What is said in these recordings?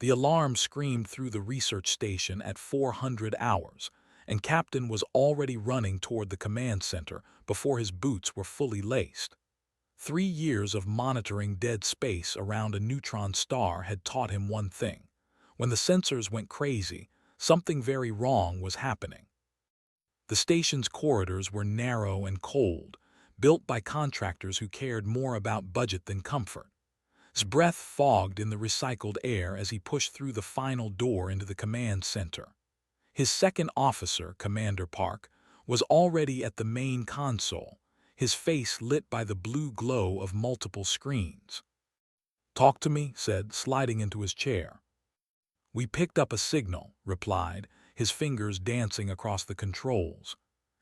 The alarm screamed through the research station at 400 hours, and Captain was already running toward the command center before his boots were fully laced. 3 years of monitoring dead space around a neutron star had taught him one thing. When the sensors went crazy, something very wrong was happening. The station's corridors were narrow and cold, built by contractors who cared more about budget than comfort. His breath fogged in the recycled air as he pushed through the final door into the command center. His second officer, Commander Park, was already at the main console, his face lit by the blue glow of multiple screens. "Talk to me," said, sliding into his chair. "We picked up a signal," replied, his fingers dancing across the controls.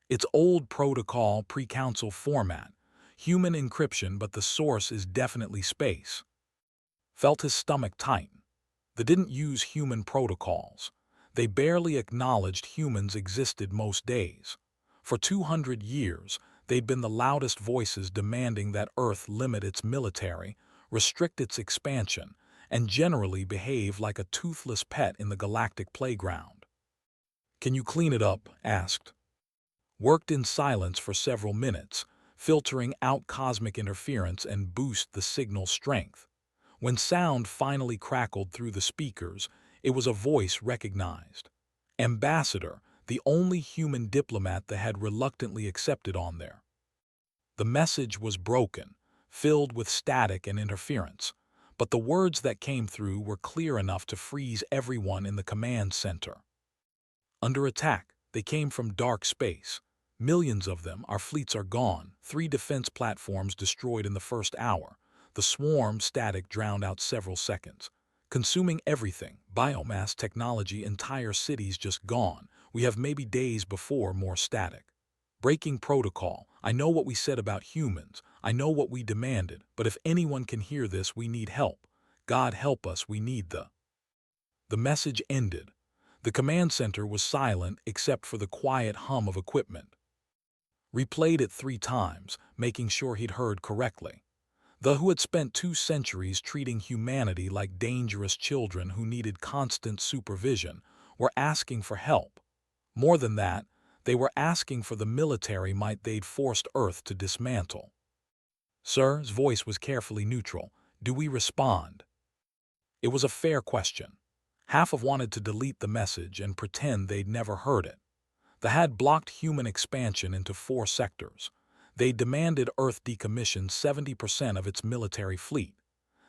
"It's old protocol pre-council format, human encryption, but the source is definitely space." Felt his stomach tighten. They didn't use human protocols. They barely acknowledged humans existed most days. For 200 years, they'd been the loudest voices demanding that Earth limit its military, restrict its expansion, and generally behave like a toothless pet in the galactic playground. "Can you clean it up?" asked. Worked in silence for several minutes, filtering out cosmic interference and boost the signal strength. When sound finally crackled through the speakers, it was a voice recognized. Ambassador, the only human diplomat that had reluctantly accepted on there. The message was broken, filled with static and interference, but the words that came through were clear enough to freeze everyone in the command center. "Under attack, they came from dark space. Millions of them, our fleets are gone, 3 defense platforms destroyed in the first hour. The swarm static drowned out several seconds. Consuming everything, biomass, technology, entire cities just gone. We have maybe days before more static. Breaking protocol. I know what we said about humans. I know what we demanded, but if anyone can hear this, we need help. God help us, we need the..." The message ended. The command center was silent except for the quiet hum of equipment. Replayed it 3 times, making sure he'd heard correctly. The who had spent 2 centuries treating humanity like dangerous children who needed constant supervision were asking for help. More than that, they were asking for the military might they'd forced Earth to dismantle. "Sir," his voice was carefully neutral, "do we respond?" It was a fair question. Half of wanted to delete the message and pretend they'd never heard it. They had blocked human expansion into 4 sectors. They demanded Earth decommission 70% of its military fleet.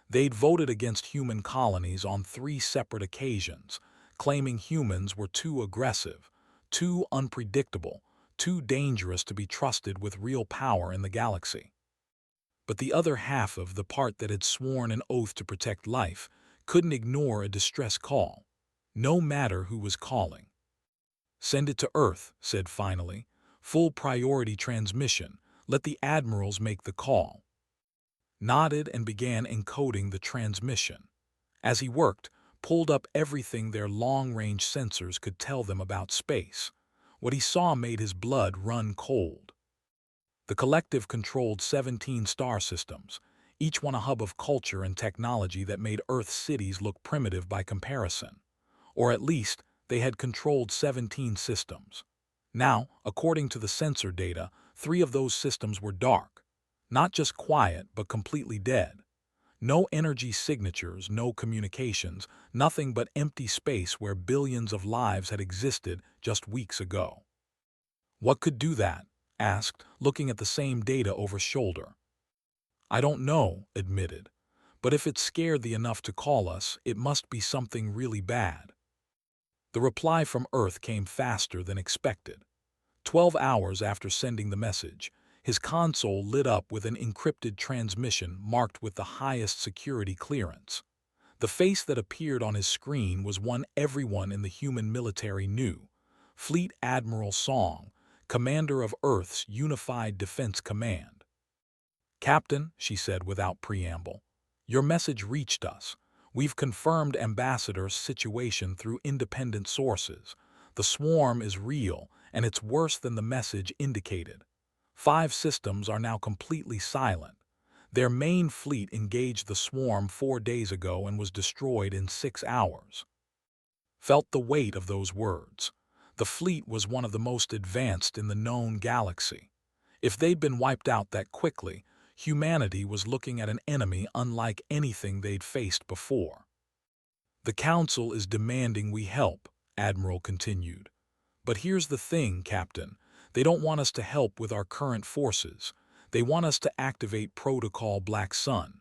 They'd voted against human colonies on 3 separate occasions, claiming humans were too aggressive, too unpredictable, too dangerous to be trusted with real power in the galaxy. But the other half of the part that had sworn an oath to protect life couldn't ignore a distress call, no matter who was calling. "Send it to Earth," said finally. "Full priority transmission. Let the admirals make the call." Nodded and began encoding the transmission. As he worked, pulled up everything their long-range sensors could tell them about space. What he saw made his blood run cold. The collective controlled 17 star systems, each one a hub of culture and technology that made Earth's cities look primitive by comparison. Or at least, they had controlled 17 systems. Now, according to the sensor data, 3 of those systems were dark. Not just quiet, but completely dead. No energy signatures, no communications, nothing but empty space where billions of lives had existed just weeks ago. "What could do that?" asked, looking at the same data over shoulder. "I don't know," admitted. "But if it's scared the enough to call us, it must be something really bad." The reply from Earth came faster than expected. 12 hours after sending the message, his console lit up with an encrypted transmission marked with the highest security clearance. The face that appeared on his screen was one everyone in the human military knew: Fleet Admiral Song, commander of Earth's Unified Defense Command. "Captain," she said without preamble, "your message reached us. We've confirmed Ambassador's situation through independent sources. The swarm is real, and it's worse than the message indicated. 5 systems are now completely silent. Their main fleet engaged the swarm 4 days ago and was destroyed in 6 hours. Felt the weight of those words. The fleet was one of the most advanced in the known galaxy. If they'd been wiped out that quickly, humanity was looking at an enemy unlike anything they'd faced before. The Council is demanding we help, Admiral continued. But here's the thing, Captain. They don't want us to help with our current forces. They want us to activate Protocol Black Sun.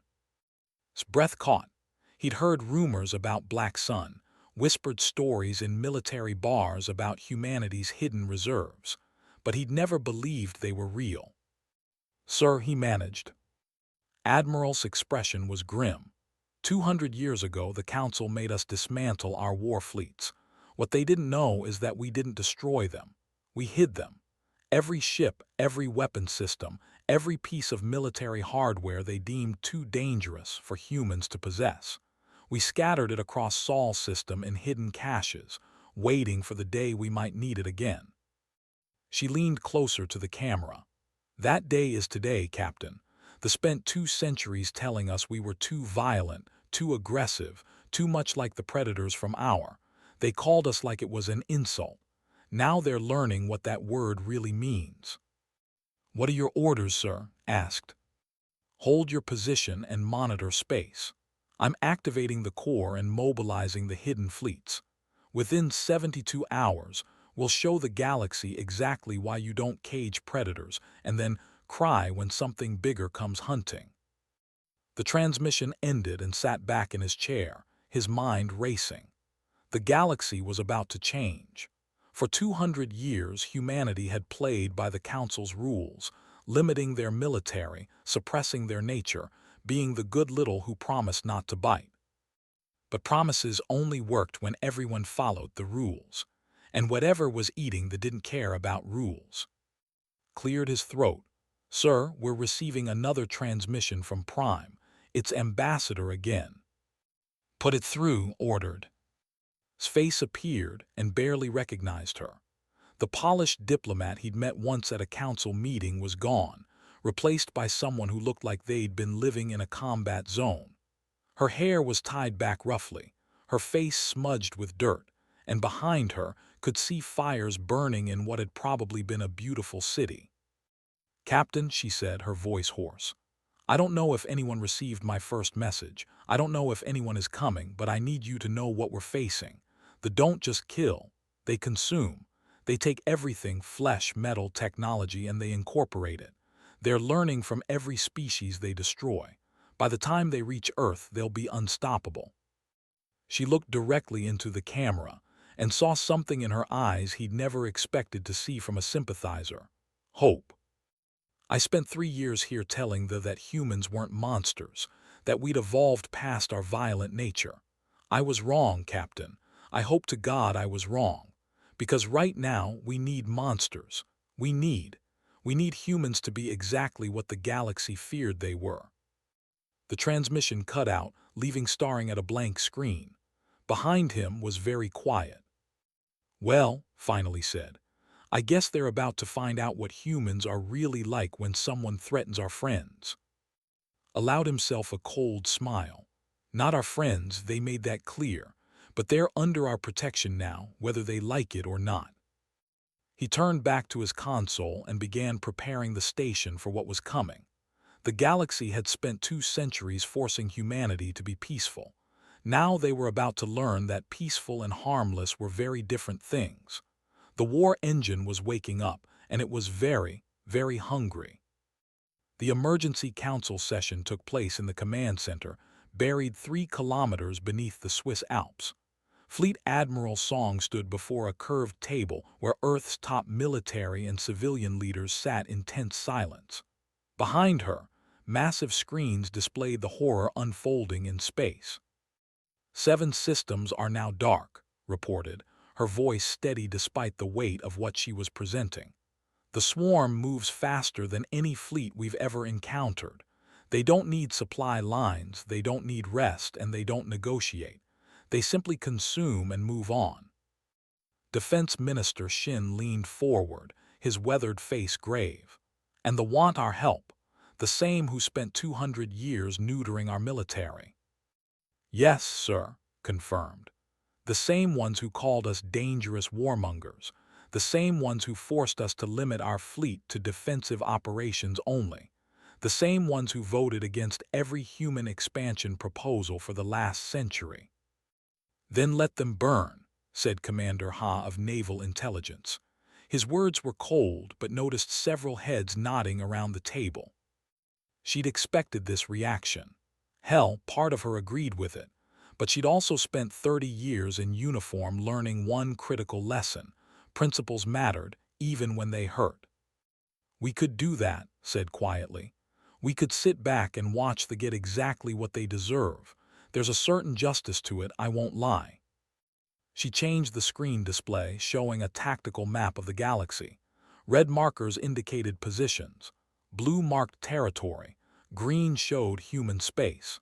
His breath caught. He'd heard rumors about Black Sun, whispered stories in military bars about humanity's hidden reserves, but he'd never believed they were real. Sir, he managed. Admiral's expression was grim. 200 years ago, the Council made us dismantle our war fleets. What they didn't know is that we didn't destroy them. We hid them. Every ship, every weapon system, every piece of military hardware they deemed too dangerous for humans to possess. We scattered it across Sol system in hidden caches, waiting for the day we might need it again. She leaned closer to the camera. That day is today, Captain. They spent 2 centuries telling us we were too violent, too aggressive, too much like the predators from our. They called us like it was an insult. Now they're learning what that word really means. What are your orders, sir? Asked. Hold your position and monitor space. I'm activating the core and mobilizing the hidden fleets. Within 72 hours, we'll show the galaxy exactly why you don't cage predators and then cry when something bigger comes hunting. The transmission ended and sat back in his chair, his mind racing. The galaxy was about to change. For 200 years, humanity had played by the Council's rules, limiting their military, suppressing their nature, being the good little who promised not to bite. But promises only worked when everyone followed the rules, and whatever was eating that didn't care about rules. Cleared his throat. Sir, we're receiving another transmission from Prime. It's Ambassador again. Put it through, ordered. His face appeared and barely recognized her. The polished diplomat he'd met once at a council meeting was gone, replaced by someone who looked like they'd been living in a combat zone. Her hair was tied back roughly, her face smudged with dirt, and behind her could see fires burning in what had probably been a beautiful city. Captain, she said, her voice hoarse. I don't know if anyone received my first message. I don't know if anyone is coming, but I need you to know what we're facing. They don't just kill, they consume. They take everything, flesh, metal, technology, and they incorporate it. They're learning from every species they destroy. By the time they reach Earth, they'll be unstoppable. She looked directly into the camera and saw something in her eyes he'd never expected to see from a sympathizer. Hope. I spent 3 years here telling them that humans weren't monsters, that we'd evolved past our violent nature. I was wrong, Captain. I hope to God I was wrong. Because right now, we need monsters. We need humans to be exactly what the galaxy feared they were. The transmission cut out, leaving staring at a blank screen. Behind him was very quiet. Well, finally said, I guess they're about to find out what humans are really like when someone threatens our friends. Allowed himself a cold smile. Not our friends, they made that clear, but they're under our protection now, whether they like it or not. He turned back to his console and began preparing the station for what was coming. The galaxy had spent 2 centuries forcing humanity to be peaceful. Now they were about to learn that peaceful and harmless were very different things. The war engine was waking up, and it was very, very hungry. The emergency council session took place in the command center, buried 3 kilometers beneath the Swiss Alps. Fleet Admiral Song stood before a curved table where Earth's top military and civilian leaders sat in tense silence. Behind her, massive screens displayed the horror unfolding in space. 7 systems are now dark, reported, her voice steady despite the weight of what she was presenting. The swarm moves faster than any fleet we've ever encountered. They don't need supply lines, they don't need rest, and they don't negotiate. They simply consume and move on. Defense Minister Shin leaned forward, his weathered face grave. And they want our help. The same who spent 200 years neutering our military. Yes, sir, confirmed. The same ones who called us dangerous warmongers. The same ones who forced us to limit our fleet to defensive operations only. The same ones who voted against every human expansion proposal for the last century. Then let them burn, said Commander Ha of Naval Intelligence. His words were cold, but noticed several heads nodding around the table. She'd expected this reaction. Hell, part of her agreed with it. But she'd also spent 30 years in uniform learning one critical lesson. Principles mattered, even when they hurt. We could do that, said quietly. We could sit back and watch them get exactly what they deserve. There's a certain justice to it, I won't lie. She changed the screen display, showing a tactical map of the galaxy. Red markers indicated positions. Blue marked territory. Green showed human space.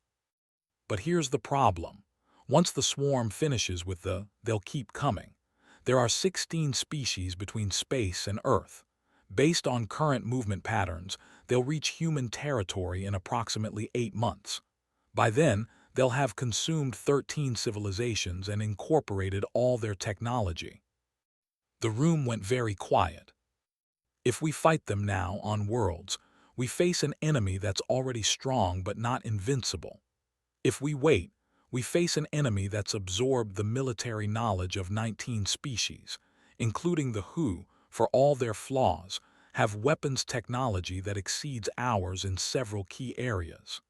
But here's the problem. Once the swarm finishes with they'll keep coming. There are 16 species between space and Earth. Based on current movement patterns, they'll reach human territory in approximately 8 months. By then, they'll have consumed 13 civilizations and incorporated all their technology. The room went very quiet. If we fight them now on worlds, we face an enemy that's already strong but not invincible. If we wait, we face an enemy that's absorbed the military knowledge of 19 species, including the WHO, for all their flaws, have weapons technology that exceeds ours in several key areas.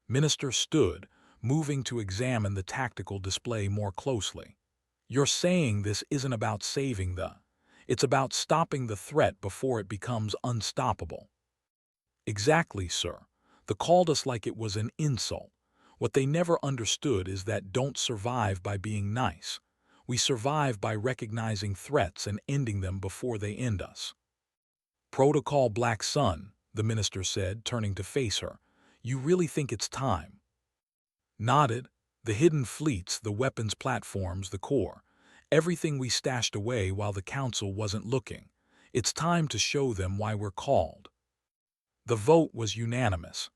Minister stood, moving to examine the tactical display more closely. You're saying this isn't about saving it's about stopping the threat before it becomes unstoppable. Exactly, sir. They called us like it was an insult. What they never understood is that don't survive by being nice. We survive by recognizing threats and ending them before they end us. Protocol Black Sun, the minister said, turning to face her. You really think it's time? Nodded. The hidden fleets, the weapons platforms, the core. Everything we stashed away while the council wasn't looking. It's time to show them why we're called. The vote was unanimous.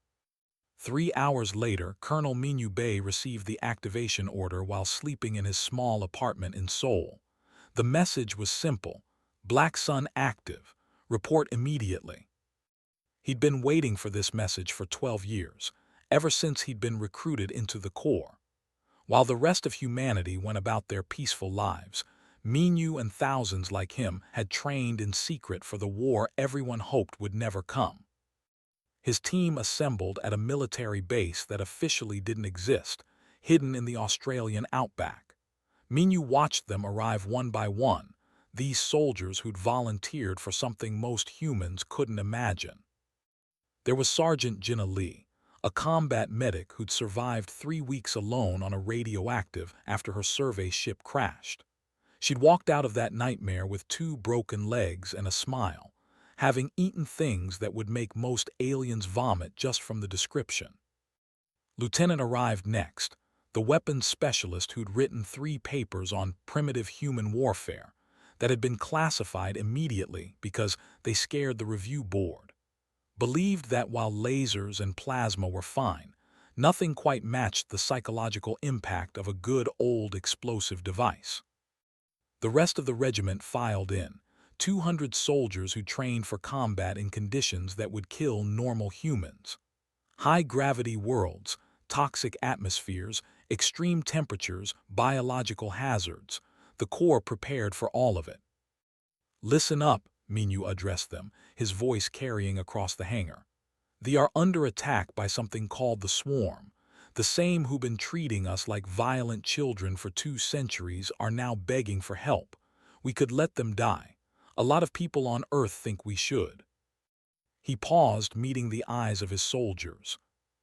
3 hours later, Colonel Minyu Bey received the activation order while sleeping in his small apartment in Seoul. The message was simple. Black Sun active. Report immediately. He'd been waiting for this message for 12 years, ever since he'd been recruited into the Corps. While the rest of humanity went about their peaceful lives, Minyu and thousands like him had trained in secret for the war everyone hoped would never come. His team assembled at a military base that officially didn't exist, hidden in the Australian outback. Minyu watched them arrive one by one, these soldiers who'd volunteered for something most humans couldn't imagine. There was Sergeant Jinna Lee, a combat medic who'd survived 3 weeks alone on a radioactive after her survey ship crashed. She'd walked out of that nightmare with 2 broken legs and a smile, having eaten things that would make most aliens vomit just from the description. Lieutenant arrived next, the weapons specialist who'd written 3 papers on primitive human warfare that had been classified immediately because they scared the review board. Believed that while lasers and plasma were fine, nothing quite matched the psychological impact of a good old explosive device. The rest of the regiment filed in, 200 soldiers who trained for combat in conditions that would kill normal humans. High-gravity worlds, toxic atmospheres, extreme temperatures, biological hazards. The Corps prepared for all of it. Listen up, Minyu addressed them, his voice carrying across the hangar. They are under attack by something called the Swarm. The same who've been treating us like violent children for 2 centuries are now begging for help. We could let them die. A lot of people on Earth think we should. He paused, meeting the eyes of his soldiers.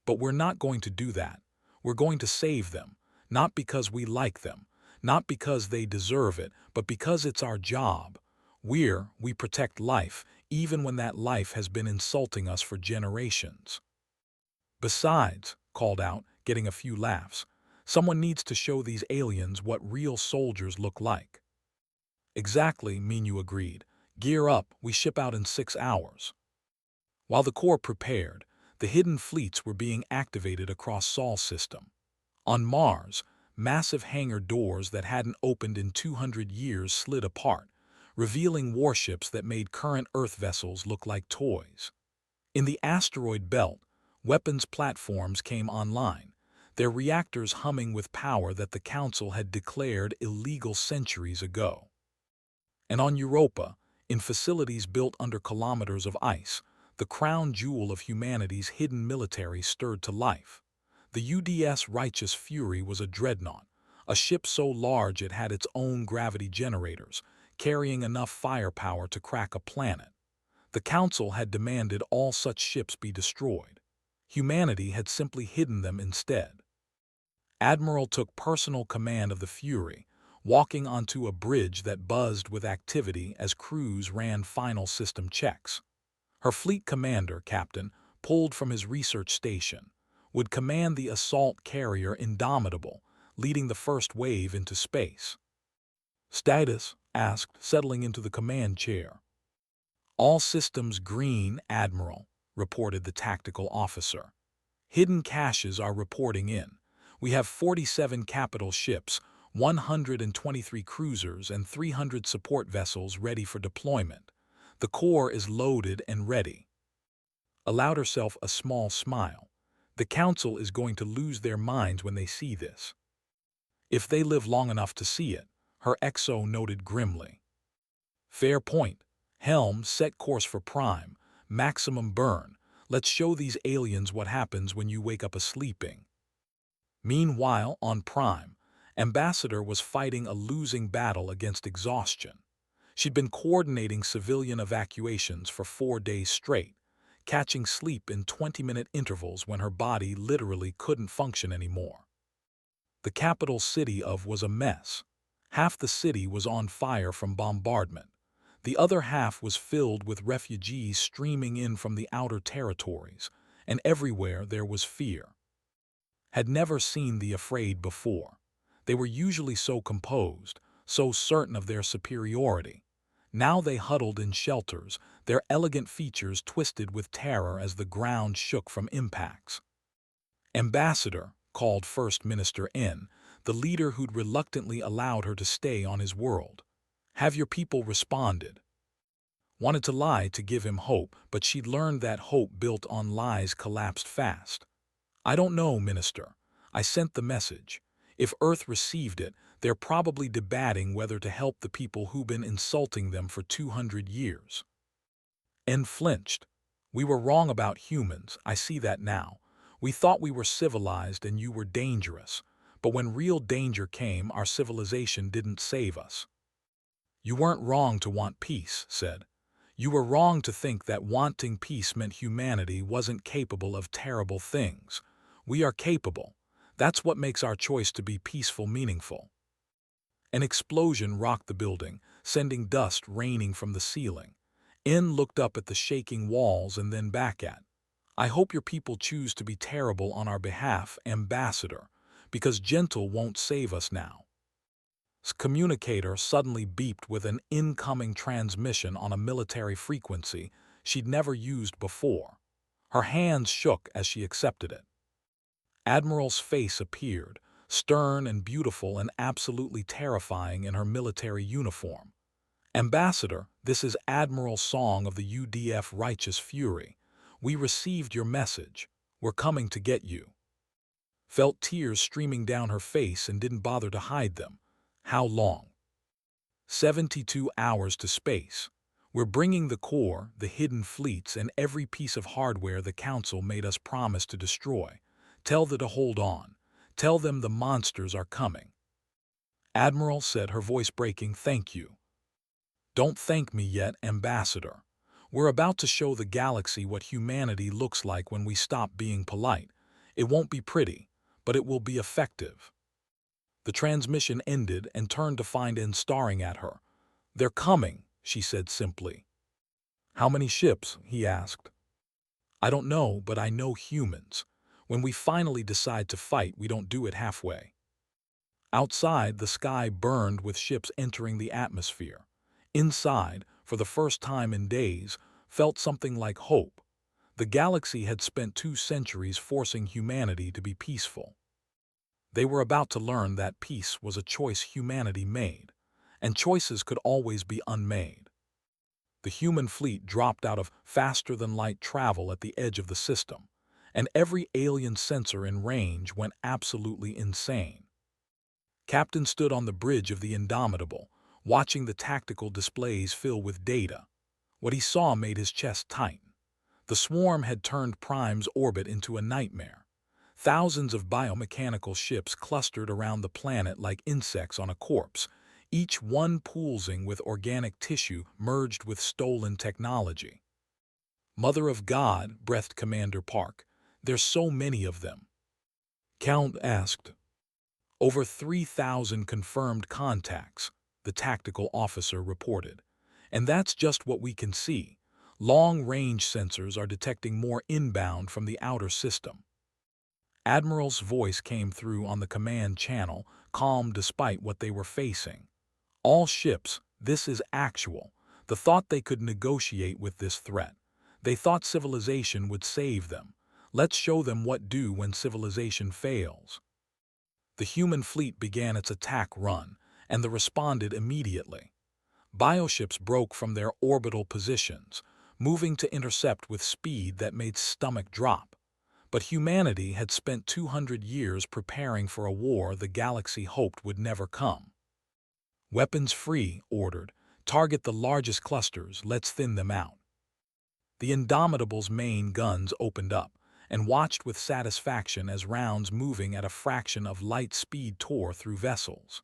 But we're not going to do that. We're going to save them, not because we like them, not because they deserve it, but because it's our job. We protect life, even when that life has been insulting us for generations. Besides, called out, getting a few laughs, someone needs to show these aliens what real soldiers look like. Exactly, Minyu agreed. Gear up, we ship out in 6 hours. While the Corps prepared, the hidden fleets were being activated across Sol's system. On Mars, massive hangar doors that hadn't opened in 200 years slid apart, revealing warships that made current Earth vessels look like toys. In the asteroid belt, weapons platforms came online, their reactors humming with power that the Council had declared illegal centuries ago. And on Europa, in facilities built under kilometers of ice, the crown jewel of humanity's hidden military stirred to life. The UDS Righteous Fury was a dreadnought, a ship so large it had its own gravity generators, carrying enough firepower to crack a planet. The Council had demanded all such ships be destroyed. Humanity had simply hidden them instead. Admiral took personal command of the Fury, walking onto a bridge that buzzed with activity as crews ran final system checks. Her fleet commander, Captain, pulled from his research station, would command the assault carrier Indomitable, leading the first wave into space. "Status?" asked, settling into the command chair. "All systems green, Admiral," reported the tactical officer. "Hidden caches are reporting in. We have 47 capital ships, 123 cruisers, and 300 support vessels ready for deployment. The Corps is loaded and ready." Allowed herself a small smile. The Council is going to lose their minds when they see this. If they live long enough to see it, her XO noted grimly. "Fair point. Helm, set course for Prime. Maximum burn. Let's show these aliens what happens when you wake up a sleeping." Meanwhile, on Prime, Ambassador was fighting a losing battle against exhaustion. She'd been coordinating civilian evacuations for 4 days straight, catching sleep in 20-minute intervals when her body literally couldn't function anymore. The capital city was a mess. Half the city was on fire from bombardment. The other half was filled with refugees streaming in from the outer territories, and everywhere there was fear. Had never seen the afraid before. They were usually so composed, so certain of their superiority. Now they huddled in shelters, their elegant features twisted with terror as the ground shook from impacts. "Ambassador," called First Minister in, the leader who'd reluctantly allowed her to stay on his world. "Have your people responded?" Wanted to lie to give him hope, but she'd learned that hope built on lies collapsed fast. "I don't know, Minister. I sent the message. If Earth received it, they're probably debating whether to help the people who've been insulting them for 200 years. N flinched. "We were wrong about humans, I see that now. We thought we were civilized and you were dangerous. But when real danger came, our civilization didn't save us." "You weren't wrong to want peace," said. "You were wrong to think that wanting peace meant humanity wasn't capable of terrible things. We are capable. That's what makes our choice to be peaceful meaningful." An explosion rocked the building, sending dust raining from the ceiling. N looked up at the shaking walls and then back at. "I hope your people choose to be terrible on our behalf, Ambassador, because gentle won't save us now." Communicator suddenly beeped with an incoming transmission on a military frequency she'd never used before. Her hands shook as she accepted it. Admiral's face appeared, stern and beautiful and absolutely terrifying in her military uniform. "Ambassador, this is Admiral Song of the UDF Righteous Fury. We received your message. We're coming to get you." Felt tears streaming down her face and didn't bother to hide them. "How long?" 72 hours to space. We're bringing the Corps, the hidden fleets, and every piece of hardware the Council made us promise to destroy. Tell them to hold on. Tell them the monsters are coming." "Admiral," said, her voice breaking, "thank you." "Don't thank me yet, Ambassador. We're about to show the galaxy what humanity looks like when we stop being polite. It won't be pretty, but it will be effective." The transmission ended and turned to find N staring at her. "They're coming," she said simply. "How many ships?" he asked. "I don't know, but I know humans. When we finally decide to fight, we don't do it halfway." Outside, the sky burned with ships entering the atmosphere. Inside, for the first time in days, felt something like hope. The galaxy had spent 2 centuries forcing humanity to be peaceful. They were about to learn that peace was a choice humanity made, and choices could always be unmade. The human fleet dropped out of faster-than-light travel at the edge of the system, and every alien sensor in range went absolutely insane. Captain stood on the bridge of the Indomitable, watching the tactical displays fill with data. What he saw made his chest tighten. The swarm had turned Prime's orbit into a nightmare. Thousands of biomechanical ships clustered around the planet like insects on a corpse, each one pulsing with organic tissue merged with stolen technology. "Mother of God," breathed Commander Park, "there's so many of them." Count asked. "Over 3,000 confirmed contacts," the tactical officer reported. "And that's just what we can see. Long-range sensors are detecting more inbound from the outer system." Admiral's voice came through on the command channel, calm despite what they were facing. "All ships, this is actual." The thought they could negotiate with this threat. They thought civilization would save them. Let's show them what do when civilization fails. The human fleet began its attack run, and they responded immediately. Bioships broke from their orbital positions, moving to intercept with speed that made stomach drop. But humanity had spent 200 years preparing for a war the galaxy hoped would never come. "Weapons free," ordered. "Target the largest clusters, let's thin them out." The Indomitable's main guns opened up, and watched with satisfaction as rounds moving at a fraction of light speed tore through vessels.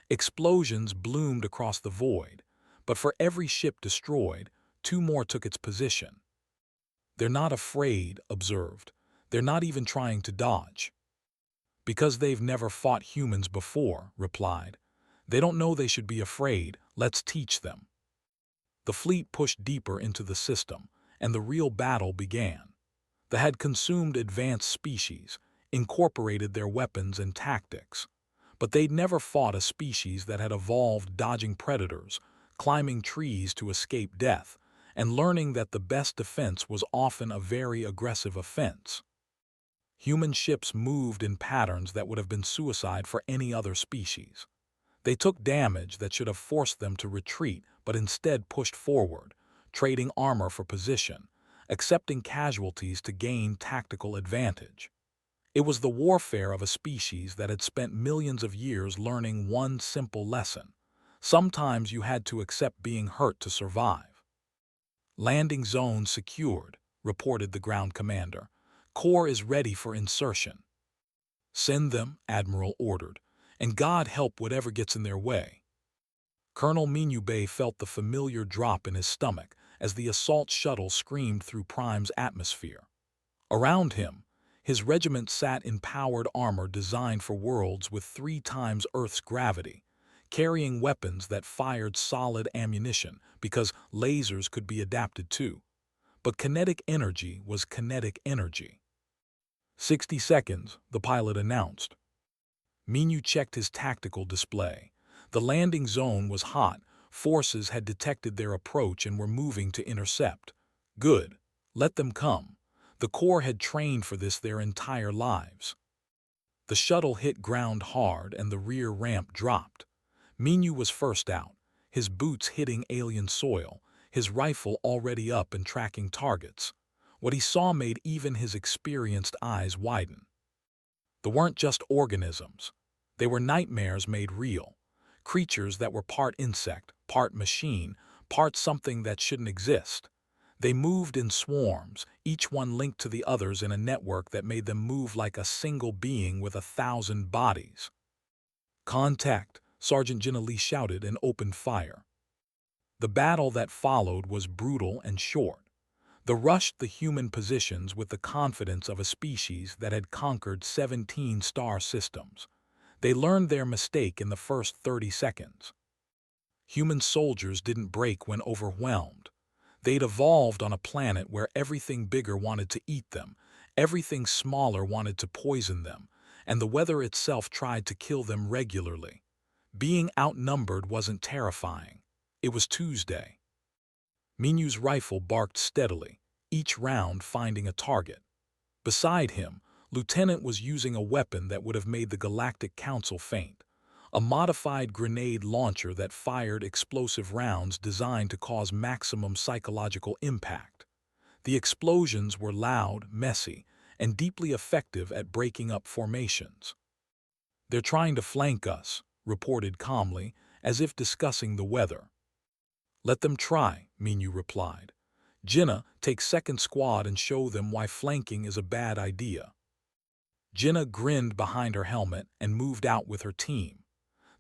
Explosions bloomed across the void, but for every ship destroyed, 2 more took its position. "They're not afraid," observed. "They're not even trying to dodge." "Because they've never fought humans before," replied. "They don't know they should be afraid. Let's teach them." The fleet pushed deeper into the system, and the real battle began. They had consumed advanced species, incorporated their weapons and tactics. But they'd never fought a species that had evolved dodging predators, climbing trees to escape death, and learning that the best defense was often a very aggressive offense. Human ships moved in patterns that would have been suicide for any other species. They took damage that should have forced them to retreat, but instead pushed forward, trading armor for position, accepting casualties to gain tactical advantage. It was the warfare of a species that had spent millions of years learning one simple lesson. Sometimes you had to accept being hurt to survive. "Landing zone secured," reported the ground commander. "Core is ready for insertion." "Send them," Admiral ordered, "and God help whatever gets in their way." Colonel Minubay felt the familiar drop in his stomach as the assault shuttle screamed through Prime's atmosphere. Around him, his regiment sat in powered armor designed for worlds with 3 times Earth's gravity, carrying weapons that fired solid ammunition because lasers could be adapted too. But kinetic energy was kinetic energy. 60 seconds, the pilot announced. Minu checked his tactical display. The landing zone was hot. Forces had detected their approach and were moving to intercept. Good. Let them come. The Corps had trained for this their entire lives. The shuttle hit ground hard and the rear ramp dropped. Minu was first out, his boots hitting alien soil, his rifle already up and tracking targets. What he saw made even his experienced eyes widen. They weren't just organisms. They were nightmares made real. Creatures that were part insect, part machine, part something that shouldn't exist. They moved in swarms, each one linked to the others in a network that made them move like a single being with 1,000 bodies. "Contact," Sergeant Ginali shouted and opened fire. The battle that followed was brutal and short. They rushed the human positions with the confidence of a species that had conquered 17 star systems. They learned their mistake in the first 30 seconds. Human soldiers didn't break when overwhelmed. They'd evolved on a planet where everything bigger wanted to eat them, everything smaller wanted to poison them, and the weather itself tried to kill them regularly. Being outnumbered wasn't terrifying. It was Tuesday. Minu's rifle barked steadily. each round finding a target. Beside him, Lieutenant was using a weapon that would have made the Galactic Council faint, a modified grenade launcher that fired explosive rounds designed to cause maximum psychological impact. The explosions were loud, messy, and deeply effective at breaking up formations. "They're trying to flank us," reported calmly, as if discussing the weather. "Let them try," Minyu replied. "Jinnah, take second squad and show them why flanking is a bad idea." Jinnah grinned behind her helmet and moved out with her team.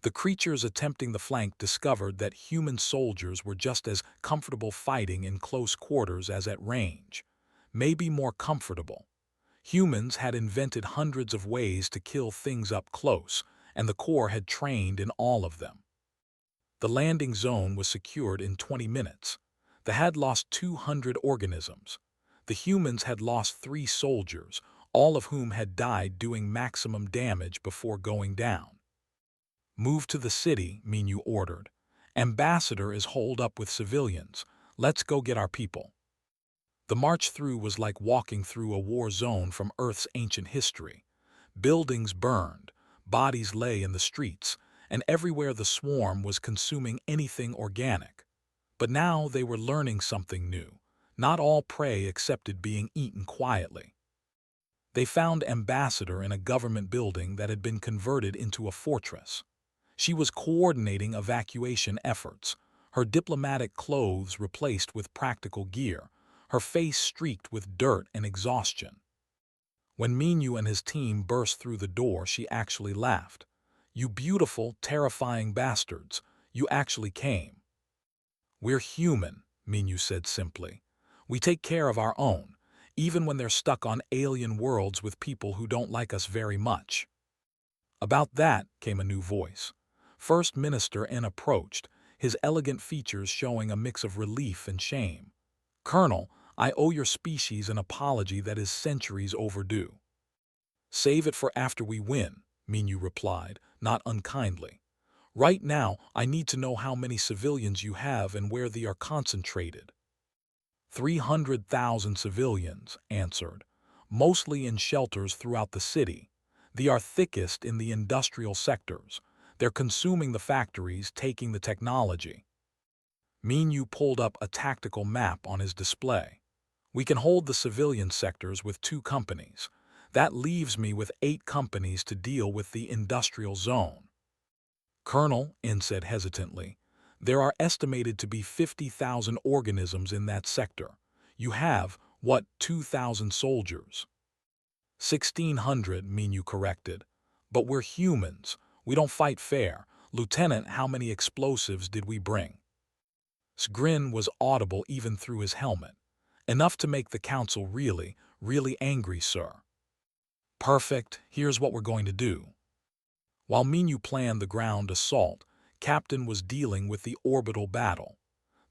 The creatures attempting the flank discovered that human soldiers were just as comfortable fighting in close quarters as at range. Maybe more comfortable. Humans had invented hundreds of ways to kill things up close, and the Corps had trained in all of them. The landing zone was secured in 20 minutes. They had lost 200 organisms. The humans had lost 3 soldiers, all of whom had died doing maximum damage before going down. "Move to the city," Minyu ordered. "Ambassador is holed up with civilians. Let's go get our people." The march through was like walking through a war zone from Earth's ancient history. Buildings burned, bodies lay in the streets, and everywhere the swarm was consuming anything organic. But now they were learning something new. Not all prey accepted being eaten quietly. They found Ambassador in a government building that had been converted into a fortress. She was coordinating evacuation efforts, her diplomatic clothes replaced with practical gear, her face streaked with dirt and exhaustion. When Minyu and his team burst through the door, she actually laughed. "You beautiful, terrifying bastards, you actually came." "We're human," Minyu said simply. "We take care of our own, even when they're stuck on alien worlds with people who don't like us very much." "About that," came a new voice. First Minister N approached, his elegant features showing a mix of relief and shame. "Colonel, I owe your species an apology that is centuries overdue." "Save it for after we win," Minyu replied, not unkindly. "Right now, I need to know how many civilians you have and where they are concentrated." 300,000 civilians answered, mostly in shelters throughout the city. They are thickest in the industrial sectors. They're consuming the factories, taking the technology. Minyu pulled up a tactical map on his display. "We can hold the civilian sectors with 2 companies. That leaves me with 8 companies to deal with the industrial zone." "Colonel," N said hesitantly, "there are estimated to be 50,000 organisms in that sector. You have, what, 2,000 soldiers?" 1,600, Minyu corrected. "But we're humans. We don't fight fair. Lieutenant, how many explosives did we bring?" His grin was audible even through his helmet. "Enough to make the council really, really angry, sir." "Perfect. Here's what we're going to do." While Minyu planned the ground assault, Captain was dealing with the orbital battle.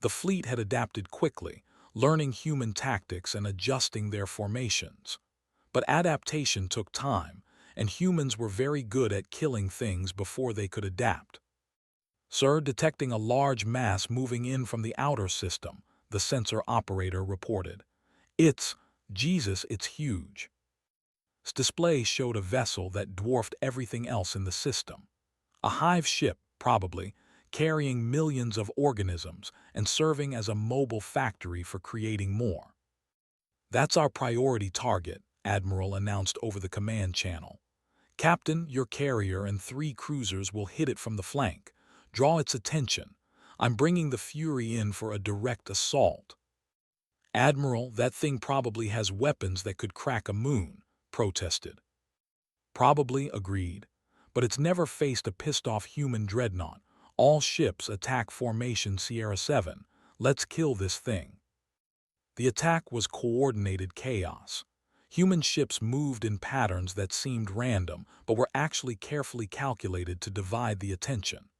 The fleet had adapted quickly, learning human tactics and adjusting their formations. But adaptation took time, and humans were very good at killing things before they could adapt. "Sir, detecting a large mass moving in from the outer system," the sensor operator reported. Jesus, it's huge." Its display showed a vessel that dwarfed everything else in the system. A hive ship, probably, carrying millions of organisms and serving as a mobile factory for creating more. "That's our priority target," Admiral announced over the command channel. "Captain, your carrier and 3 cruisers will hit it from the flank. Draw its attention. I'm bringing the Fury in for a direct assault." "Admiral, that thing probably has weapons that could crack a moon," protested. "Probably," agreed. "But it's never faced a pissed-off human dreadnought. All ships attack formation Sierra 7. Let's kill this thing." The attack was coordinated chaos. Human ships moved in patterns that seemed random, but were actually carefully calculated to divide the attention.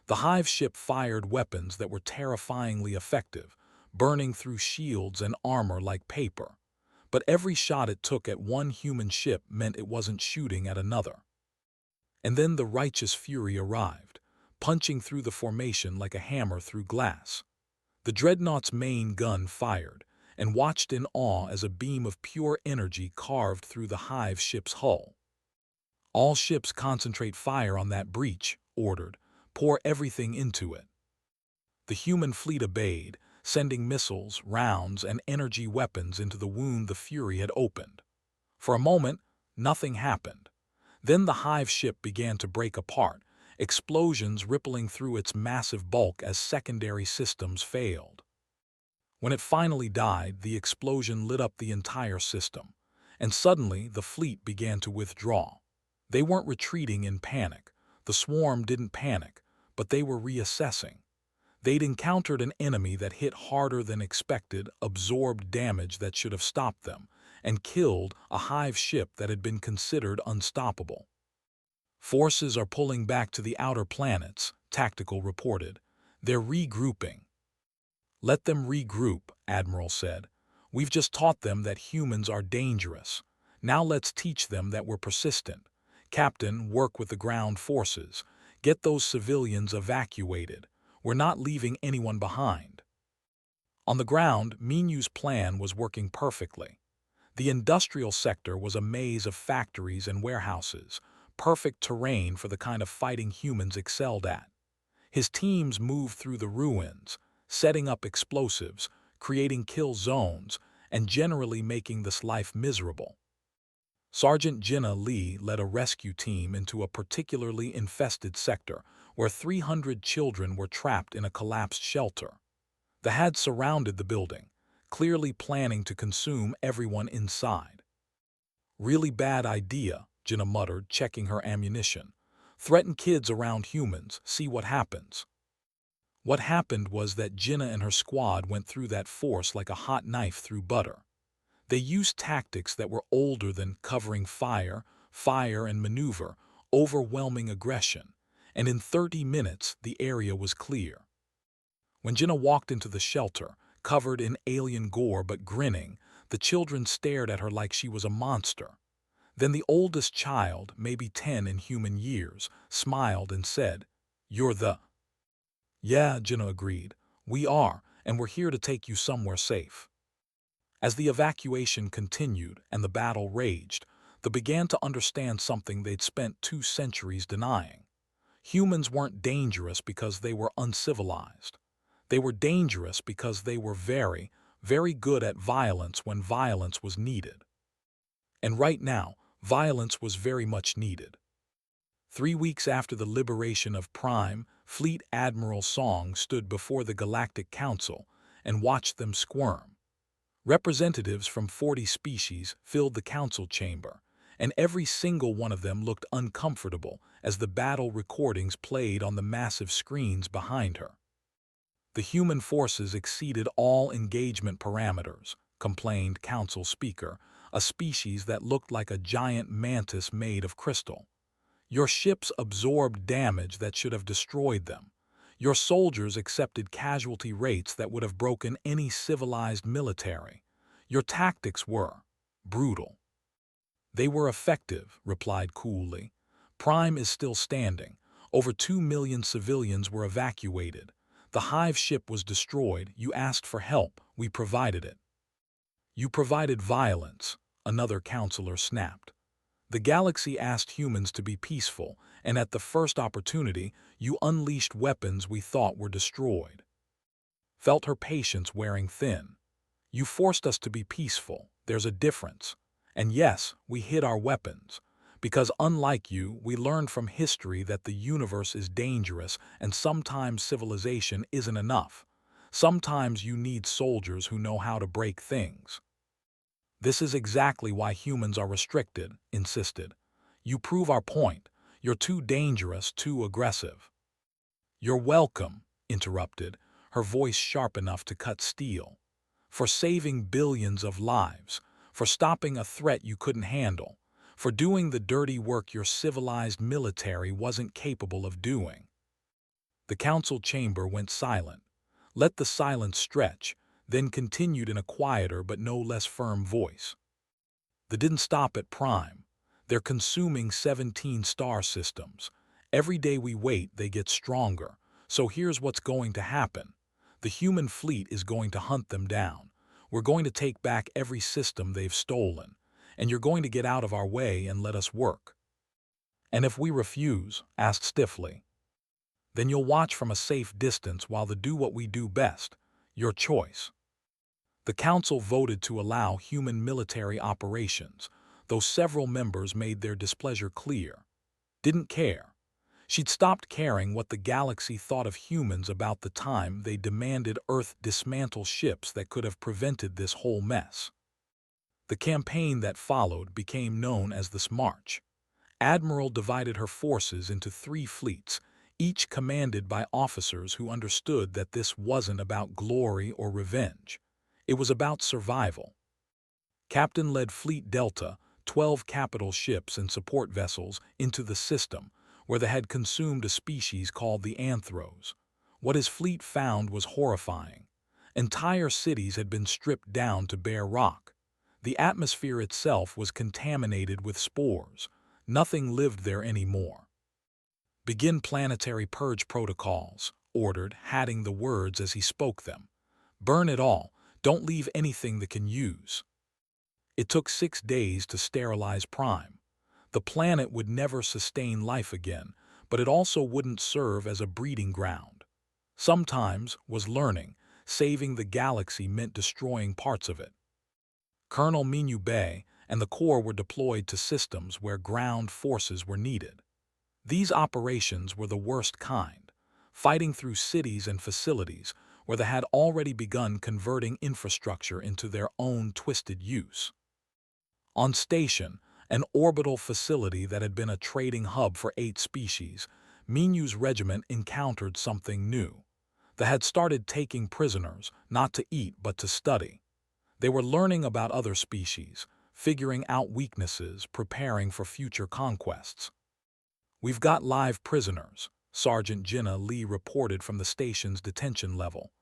The hive ship fired weapons that were terrifyingly effective, burning through shields and armor like paper. But every shot it took at one human ship meant it wasn't shooting at another. And then the righteous Fury arrived, punching through the formation like a hammer through glass. The dreadnought's main gun fired, and watched in awe as a beam of pure energy carved through the hive ship's hull. "All ships concentrate fire on that breach," ordered. "Pour everything into it." The human fleet obeyed, sending missiles, rounds, and energy weapons into the wound the Fury had opened. For a moment, nothing happened. Then the hive ship began to break apart, explosions rippling through its massive bulk as secondary systems failed. When it finally died, the explosion lit up the entire system, and suddenly the fleet began to withdraw. They weren't retreating in panic. The swarm didn't panic, but they were reassessing. They'd encountered an enemy that hit harder than expected, absorbed damage that should have stopped them, and killed a hive ship that had been considered unstoppable. "Forces are pulling back to the outer planets," Tactical reported. "They're regrouping." "Let them regroup," Admiral said. "We've just taught them that humans are dangerous. Now let's teach them that we're persistent. Captain, work with the ground forces. Get those civilians evacuated. We're not leaving anyone behind." On the ground, Minu's plan was working perfectly. The industrial sector was a maze of factories and warehouses, perfect terrain for the kind of fighting humans excelled at. His teams moved through the ruins, setting up explosives, creating kill zones, and generally making this life miserable. Sergeant Jinnah Lee led a rescue team into a particularly infested sector where 300 children were trapped in a collapsed shelter. The had surrounded the building, clearly planning to consume everyone inside. "Really bad idea," Jinnah muttered, checking her ammunition. "Threaten kids around humans, see what happens." What happened was that Jinnah and her squad went through that force like a hot knife through butter. They used tactics that were older than covering fire, and maneuver, overwhelming aggression, and in 30 minutes the area was clear. When Jinnah walked into the shelter, covered in alien gore but grinning, the children stared at her like she was a monster. Then the oldest child, maybe 10 in human years, smiled and said, "You're the—" "Yeah," Jinnah agreed. "We are, and we're here to take you somewhere safe." As the evacuation continued and the battle raged, they began to understand something they'd spent 2 centuries denying. Humans weren't dangerous because they were uncivilized. They were dangerous because they were very, very good at violence when violence was needed. And right now, violence was very much needed. 3 weeks after the liberation of Prime, Fleet Admiral Song stood before the Galactic Council and watched them squirm. Representatives from 40 species filled the council chamber, and every single one of them looked uncomfortable as the battle recordings played on the massive screens behind her. "The human forces exceeded all engagement parameters," complained Council Speaker, a species that looked like a giant mantis made of crystal. "Your ships absorbed damage that should have destroyed them. Your soldiers accepted casualty rates that would have broken any civilized military. Your tactics were brutal." "They were effective," replied coolly. "Prime is still standing. Over 2 million civilians were evacuated. The hive ship was destroyed. You asked for help. We provided it." "You provided violence," another counselor snapped. "The galaxy asked humans to be peaceful, and at the first opportunity, you unleashed weapons we thought were destroyed." Felt her patience wearing thin. "You forced us to be peaceful. There's a difference. And yes, we hid our weapons. Because unlike you, we learned from history that the universe is dangerous and sometimes civilization isn't enough. Sometimes you need soldiers who know how to break things." "This is exactly why humans are restricted," insisted. "You prove our point. You're too dangerous, too aggressive." "You're welcome," interrupted, her voice sharp enough to cut steel. "For saving billions of lives, for stopping a threat you couldn't handle, for doing the dirty work your civilized military wasn't capable of doing." The council chamber went silent, let the silence stretch, then continued in a quieter but no less firm voice. "They didn't stop at Prime. They're consuming 17 star systems. Every day we wait, they get stronger. So here's what's going to happen. The human fleet is going to hunt them down. We're going to take back every system they've stolen, and you're going to get out of our way and let us work. And if we refuse, asked stiffly, then you'll watch from a safe distance while they do what we do best, your choice. The council voted to allow human military operations, though several members made their displeasure clear. Didn't care. She'd stopped caring what the galaxy thought of humans about the time they demanded Earth dismantle ships that could have prevented this whole mess. The campaign that followed became known as the March. Admiral divided her forces into 3 fleets, each commanded by officers who understood that this wasn't about glory or revenge. It was about survival. Captain led Fleet Delta, 12 capital ships and support vessels, into the system, where they had consumed a species called the Anthros. What his fleet found was horrifying. Entire cities had been stripped down to bare rock. The atmosphere itself was contaminated with spores. Nothing lived there anymore. Begin planetary purge protocols, ordered, adding the words as he spoke them. Burn it all. Don't leave anything that can use. It took 6 days to sterilize Prime. The planet would never sustain life again, but it also wouldn't serve as a breeding ground. Sometimes was learning, saving the galaxy meant destroying parts of it. Colonel Minyu Bay and the Corps were deployed to systems where ground forces were needed. These operations were the worst kind, fighting through cities and facilities where they had already begun converting infrastructure into their own twisted use. On station, an orbital facility that had been a trading hub for 8 species, Minyu's regiment encountered something new. They had started taking prisoners, not to eat but to study. They were learning about other species, figuring out weaknesses, preparing for future conquests. We've got live prisoners, Sergeant Jinnah Lee reported from the station's detention level.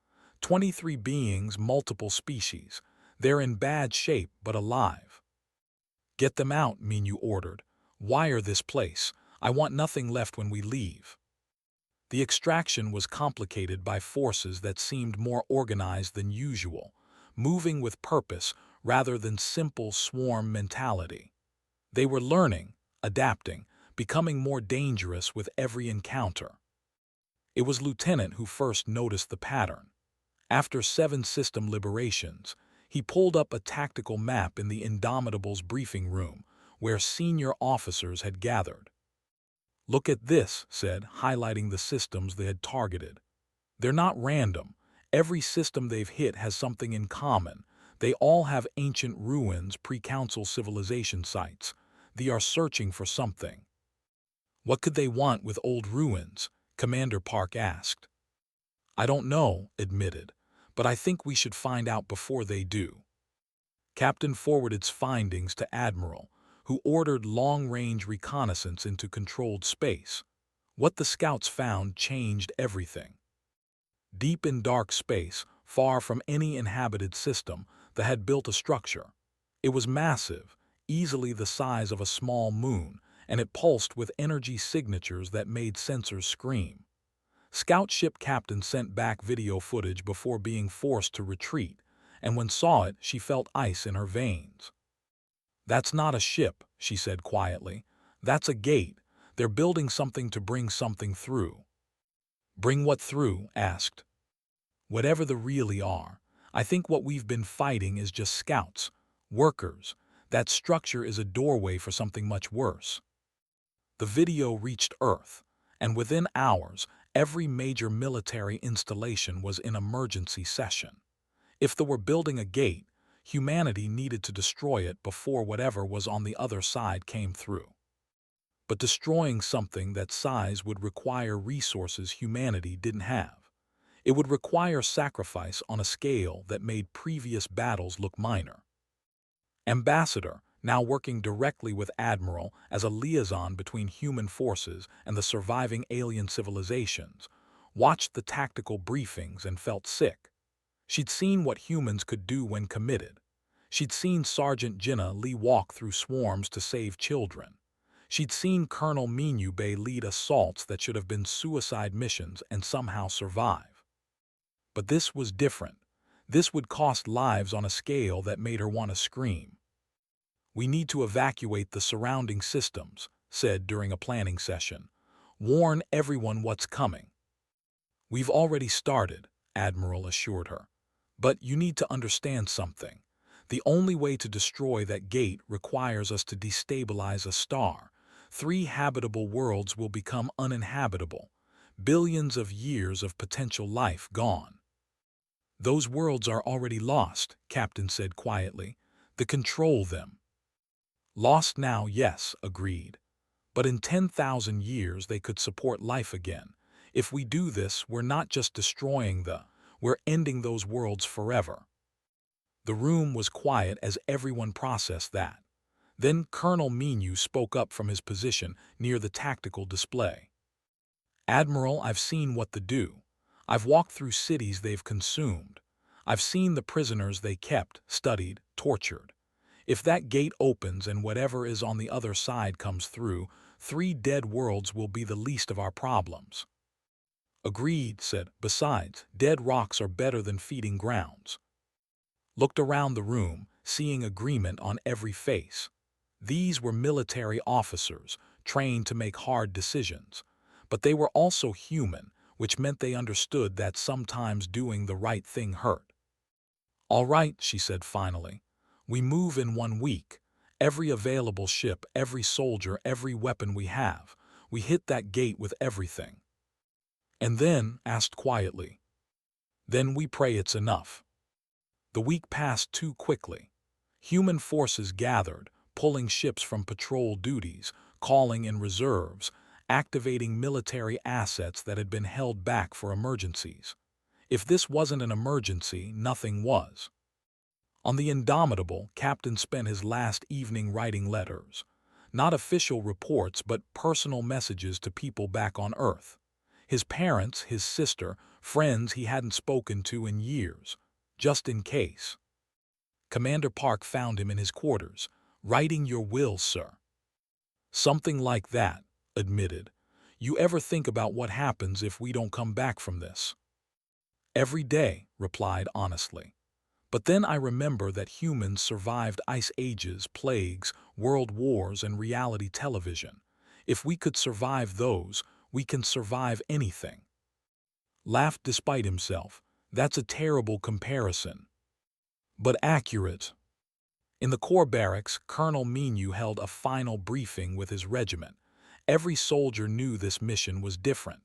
23 beings, multiple species. They're in bad shape but alive. Get them out, Minyu ordered. Wire this place. I want nothing left when we leave. The extraction was complicated by forces that seemed more organized than usual, moving with purpose rather than simple swarm mentality. They were learning, adapting, becoming more dangerous with every encounter. It was Lieutenant who first noticed the pattern. After 7 system liberations, he pulled up a tactical map in the Indomitable's briefing room, where senior officers had gathered. Look at this, said, highlighting the systems they had targeted. They're not random. Every system they've hit has something in common. They all have ancient ruins, pre-council civilization sites. They are searching for something. What could they want with old ruins? Commander Park asked. I don't know, admitted, but I think we should find out before they do. Captain forwarded its findings to Admiral, who ordered long-range reconnaissance into controlled space. What the scouts found changed everything. Deep in dark space, far from any inhabited system, they had built a structure. It was massive, easily the size of a small moon, and it pulsed with energy signatures that made sensors scream. Scout ship captain sent back video footage before being forced to retreat, and when saw it, she felt ice in her veins. That's not a ship, she said quietly. That's a gate. They're building something to bring something through. Bring what through? Asked. Whatever the really are. I think what we've been fighting is just scouts, workers. That structure is a doorway for something much worse. The video reached Earth, and within hours, every major military installation was in emergency session. If they were building a gate, humanity needed to destroy it before whatever was on the other side came through. But destroying something that size would require resources humanity didn't have. It would require sacrifice on a scale that made previous battles look minor. Ambassador, now working directly with Admiral as a liaison between human forces and the surviving alien civilizations, watched the tactical briefings and felt sick. She'd seen what humans could do when committed. She'd seen Sergeant Jinnah Lee walk through swarms to save children. She'd seen Colonel Minyu Bay lead assaults that should have been suicide missions and somehow survive. But this was different. This would cost lives on a scale that made her want to scream. "We need to evacuate the surrounding systems," said during a planning session. "Warn everyone what's coming." "We've already started," Admiral assured her. "But you need to understand something. The only way to destroy that gate requires us to destabilize a star. 3 habitable worlds will become uninhabitable. Billions of years of potential life gone." "Those worlds are already lost," Captain said quietly. "The control them." "Lost now, yes," agreed. "But in 10,000 years they could support life again. If we do this, we're not just destroying we're ending those worlds forever." The room was quiet as everyone processed that. Then Colonel Menu spoke up from his position near the tactical display. "Admiral, I've seen what they do. I've walked through cities they've consumed. I've seen the prisoners they kept, studied, tortured. If that gate opens and whatever is on the other side comes through, 3 dead worlds will be the least of our problems." "Agreed," said. "Besides, dead rocks are better than feeding grounds." Looked around the room, seeing agreement on every face. These were military officers, trained to make hard decisions. But they were also human, which meant they understood that sometimes doing the right thing hurt. "All right," she said finally. "We move in 1 week. Every available ship, every soldier, every weapon we have. We hit that gate with everything." "And then," asked quietly, "then we pray it's enough." The week passed too quickly. Human forces gathered, pulling ships from patrol duties, calling in reserves, activating military assets that had been held back for emergencies. If this wasn't an emergency, nothing was. On the Indomitable, Captain spent his last evening writing letters. Not official reports, but personal messages to people back on Earth. His parents, his sister, friends he hadn't spoken to in years. Just in case. Commander Park found him in his quarters. "Writing your will, sir." "Something like that," admitted. "You ever think about what happens if we don't come back from this?" "Every day," replied honestly. "But then I remember that humans survived ice ages, plagues, world wars, and reality television. If we could survive those, we can survive anything." Laughed despite himself. "That's a terrible comparison." "But accurate." In the Corps barracks, Colonel Menu held a final briefing with his regiment. Every soldier knew this mission was different.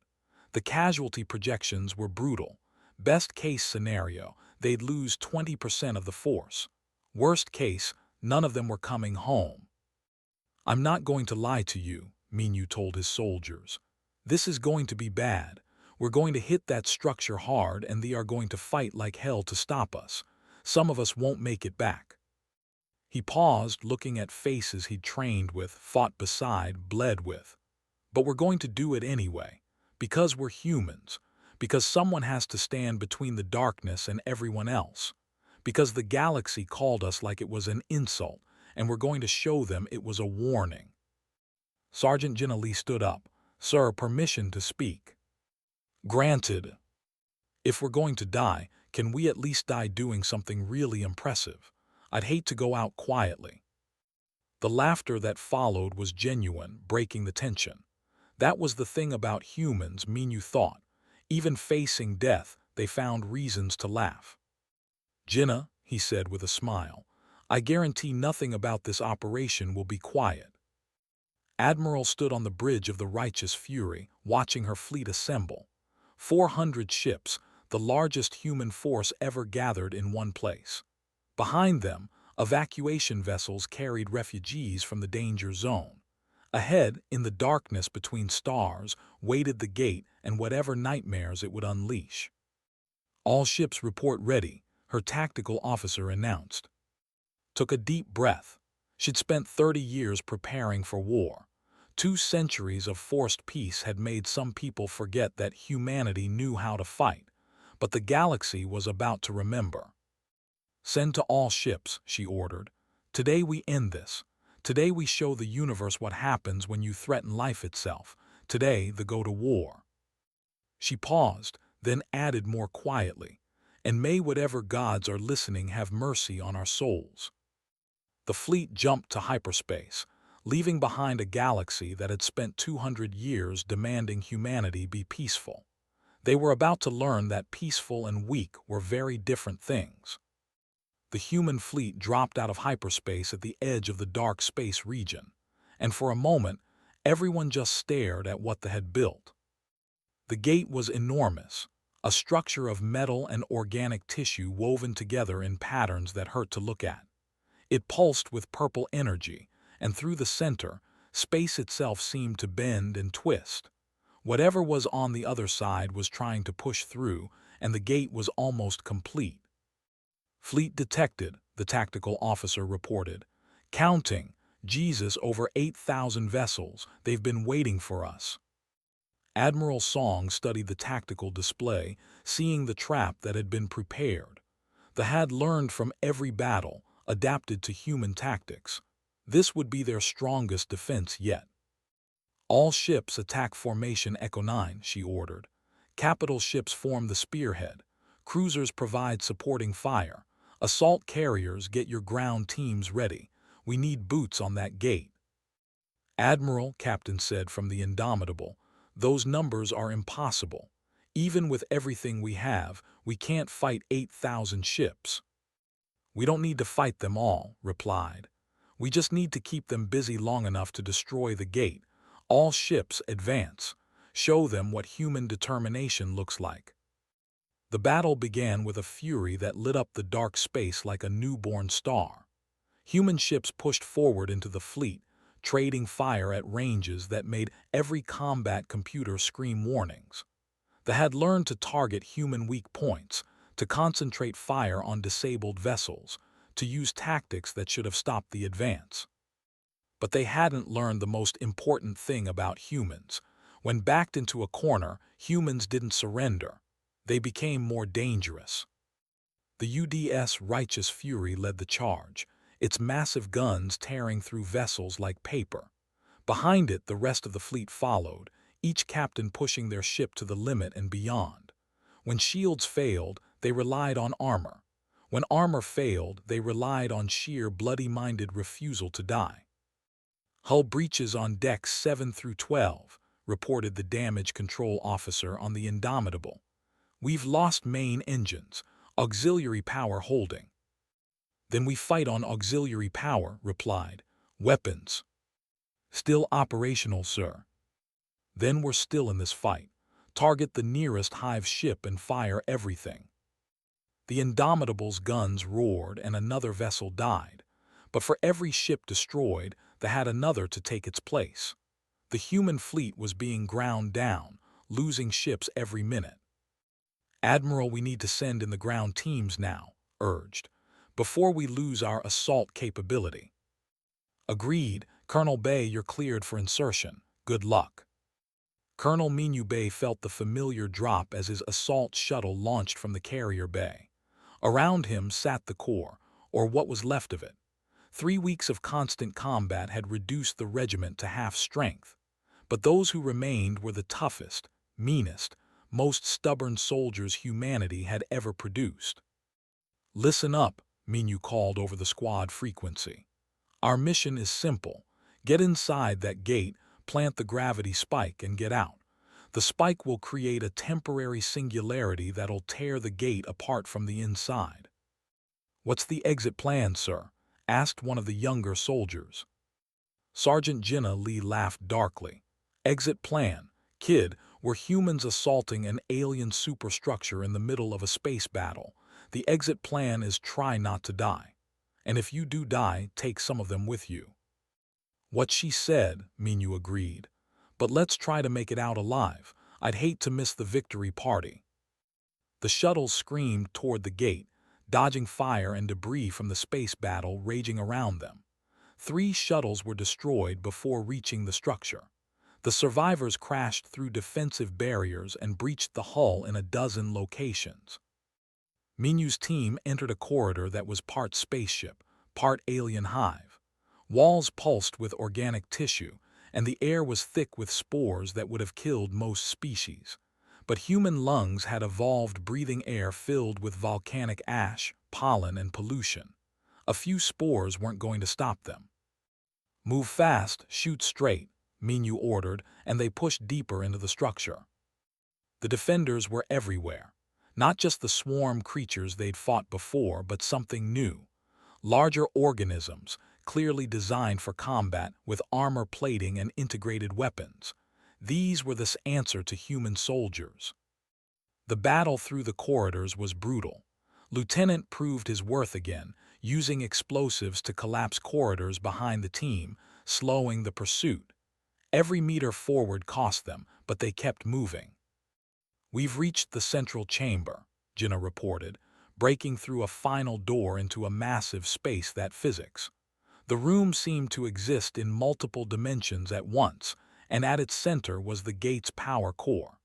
The casualty projections were brutal. Best case scenario, they'd lose 20% of the force. Worst case, none of them were coming home. "I'm not going to lie to you," Menu told his soldiers. "This is going to be bad. We're going to hit that structure hard and they are going to fight like hell to stop us. Some of us won't make it back." He paused, looking at faces he'd trained with, fought beside, bled with. "But we're going to do it anyway. Because we're humans. Because someone has to stand between the darkness and everyone else. Because the galaxy called us like it was an insult, and we're going to show them it was a warning." Sergeant Ginali stood up. "Sir, permission to speak." "Granted." "If we're going to die, can we at least die doing something really impressive? I'd hate to go out quietly." The laughter that followed was genuine, breaking the tension. That was the thing about humans, Menu thought. Even facing death, they found reasons to laugh. "Jinnah," he said with a smile, "I guarantee nothing about this operation will be quiet." Admiral stood on the bridge of the Righteous Fury, watching her fleet assemble. 400 ships, the largest human force ever gathered in one place. Behind them, evacuation vessels carried refugees from the danger zone. Ahead, in the darkness between stars, waited the gate and whatever nightmares it would unleash. "All ships report ready," her tactical officer announced. Took a deep breath. She'd spent 30 years preparing for war. 2 centuries of forced peace had made some people forget that humanity knew how to fight, but the galaxy was about to remember. "Send to all ships," she ordered. "Today we end this. Today we show the universe what happens when you threaten life itself. Today they go to war." She paused, then added more quietly, and may whatever gods are listening have mercy on our souls." The fleet jumped to hyperspace, leaving behind a galaxy that had spent 200 years demanding humanity be peaceful. They were about to learn that peaceful and weak were very different things. The human fleet dropped out of hyperspace at the edge of the dark space region, and for a moment, everyone just stared at what they had built. The gate was enormous, a structure of metal and organic tissue woven together in patterns that hurt to look at. It pulsed with purple energy, and through the center, space itself seemed to bend and twist. Whatever was on the other side was trying to push through, and the gate was almost complete. "Fleet detected," the tactical officer reported. "Counting. Jesus, over 8,000 vessels. They've been waiting for us." Admiral Song studied the tactical display, seeing the trap that had been prepared. They had learned from every battle, adapted to human tactics. This would be their strongest defense yet. "All ships attack formation Echo 9, she ordered. "Capital ships form the spearhead. Cruisers provide supporting fire. Assault carriers, get your ground teams ready. We need boots on that gate." "Admiral," Captain said from the Indomitable, "those numbers are impossible. Even with everything we have, we can't fight 8,000 ships." "We don't need to fight them all," replied. "We just need to keep them busy long enough to destroy the gate. All ships advance. Show them what human determination looks like." The battle began with a fury that lit up the dark space like a newborn star. Human ships pushed forward into the fleet, trading fire at ranges that made every combat computer scream warnings. They had learned to target human weak points, to concentrate fire on disabled vessels, to use tactics that should have stopped the advance. But they hadn't learned the most important thing about humans. When backed into a corner, humans didn't surrender. They became more dangerous. The UDS Righteous Fury led the charge, its massive guns tearing through vessels like paper. Behind it, the rest of the fleet followed, each captain pushing their ship to the limit and beyond. When shields failed, they relied on armor. When armor failed, they relied on sheer bloody-minded refusal to die. "Hull breaches on decks 7 through 12, reported the damage control officer on the Indomitable. "We've lost main engines, auxiliary power holding." "Then we fight on auxiliary power," replied. "Weapons." "Still operational, sir." "Then we're still in this fight. Target the nearest hive ship and fire everything." The Indomitable's guns roared and another vessel died, but for every ship destroyed, they had another to take its place. The human fleet was being ground down, losing ships every minute. "Admiral, we need to send in the ground teams now," urged, "before we lose our assault capability." "Agreed. Colonel Bay, you're cleared for insertion. Good luck." Colonel Minu Bay felt the familiar drop as his assault shuttle launched from the carrier bay. Around him sat the Corps, or what was left of it. 3 weeks of constant combat had reduced the regiment to half strength, but those who remained were the toughest, meanest, most stubborn soldiers humanity had ever produced. "Listen up," Minu called over the squad frequency. "Our mission is simple. Get inside that gate, plant the gravity spike, and get out. The spike will create a temporary singularity that'll tear the gate apart from the inside." "What's the exit plan, sir?" asked one of the younger soldiers. Sergeant Jinnah Lee laughed darkly. "Exit plan? Kid, we're humans assaulting an alien superstructure in the middle of a space battle. The exit plan is try not to die. And if you do die, take some of them with you." "What she said," Minu agreed. "But let's try to make it out alive. I'd hate to miss the victory party." The shuttles screamed toward the gate, dodging fire and debris from the space battle raging around them. 3 shuttles were destroyed before reaching the structure. The survivors crashed through defensive barriers and breached the hull in a dozen locations. Minu's team entered a corridor that was part spaceship, part alien hive. Walls pulsed with organic tissue, and the air was thick with spores that would have killed most species. but human lungs had evolved breathing air filled with volcanic ash, pollen, and pollution. A few spores weren't going to stop them. "Move fast, shoot straight," Minyu ordered, and they pushed deeper into the structure. The defenders were everywhere. Not just the swarm creatures they'd fought before, but something new. Larger organisms, clearly designed for combat with armor plating and integrated weapons. These were the answer to human soldiers. The battle through the corridors was brutal. Lieutenant proved his worth again, using explosives to collapse corridors behind the team, slowing the pursuit. Every meter forward cost them, but they kept moving. "We've reached the central chamber," Jinna reported, breaking through a final door into a massive space that physics. The room seemed to exist in multiple dimensions at once, and at its center was the gate's power core.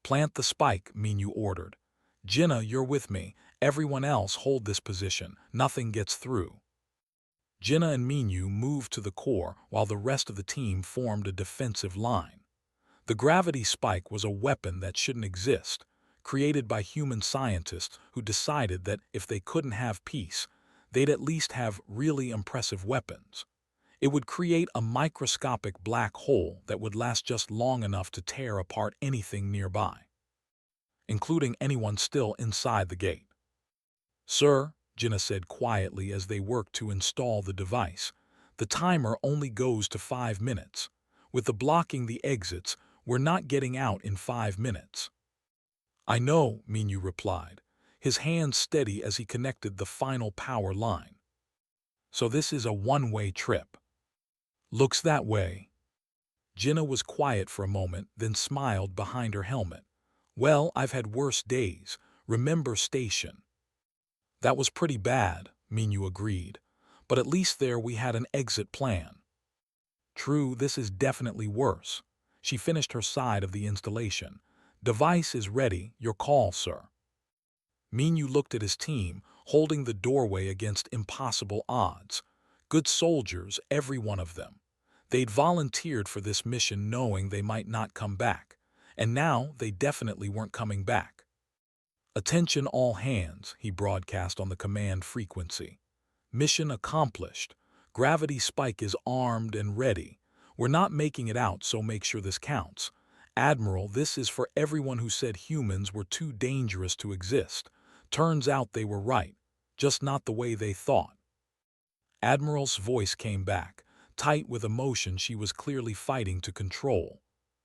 "Plant the spike," Minyu ordered. "Jinna, you're with me. Everyone else hold this position. Nothing gets through." Jinna and Minyu moved to the core while the rest of the team formed a defensive line. The gravity spike was a weapon that shouldn't exist, created by human scientists who decided that if they couldn't have peace, they'd at least have really impressive weapons. It would create a microscopic black hole that would last just long enough to tear apart anything nearby, including anyone still inside the gate. "Sir," Jinna said quietly as they worked to install the device, "the timer only goes to 5 minutes. With the blocking the exits, we're not getting out in 5 minutes." "I know," Minyu replied, his hands steady as he connected the final power line. "So this is a one-way trip." "Looks that way." Jinna was quiet for a moment, then smiled behind her helmet. "Well, I've had worse days. Remember Station?" "That was pretty bad," Minyu agreed, "but at least there we had an exit plan." "True, this is definitely worse." She finished her side of the installation. "Device is ready. Your call, sir." Minyu looked at his team, holding the doorway against impossible odds. Good soldiers, every one of them. They'd volunteered for this mission knowing they might not come back, and now they definitely weren't coming back. "Attention all hands," he broadcast on the command frequency. "Mission accomplished. Gravity spike is armed and ready. We're not making it out, so make sure this counts. Admiral, this is for everyone who said humans were too dangerous to exist. Turns out they were right, just not the way they thought." Admiral's voice came back, tight with emotion she was clearly fighting to control.